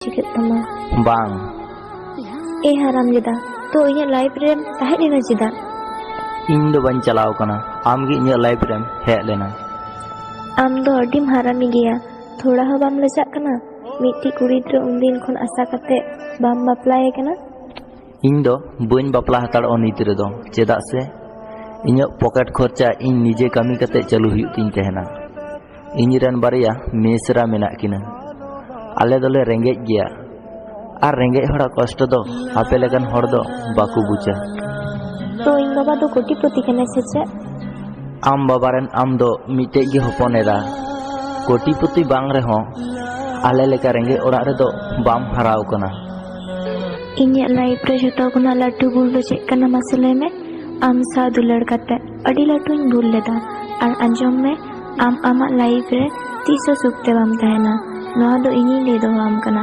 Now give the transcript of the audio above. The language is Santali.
चिकत तमा बांग ए हराम जदा तो इnya लाइफ रे ताहे लेना चिदा इन दो बन चलाव कना आम गी इnya लाइफ रे हे लेना आम दो अडीम हरामी गया थोड़ा हो बाम लजाक कना मिट्टी कुड़ी रे उनदिन खन आशा कते बाम बापलाए कना इन दो बन बापला हताड़ अनित रे दो चेदा से इnya पॉकेट खर्चा इन निजे कमी कते चालू हुई तीन तहना इन रन बारिया मेसरा मेना किना आले दोले रेंगेज गया और रेंगेज हड़ा कष्ट दो आपे लेकन हड़ दो बाकू बुझा तो इन बाबा दो कोटिपति कने से आम बाबारेन आम दो मिटे गे हपनेरा कोटिपति बांग रे हो आले लेका रेंगे ओड़ा रे दो बाम हराव कना इnya लाइफ रे जतो कोना लाटू भूल दो चेक कना मसले में आम सा दुलड़ कते अडी लाटून भूल लेदा और अंजम में आम आमा लाइफ रे तीसो सुखते बाम तहना नवा दो इनी ले दो आम कना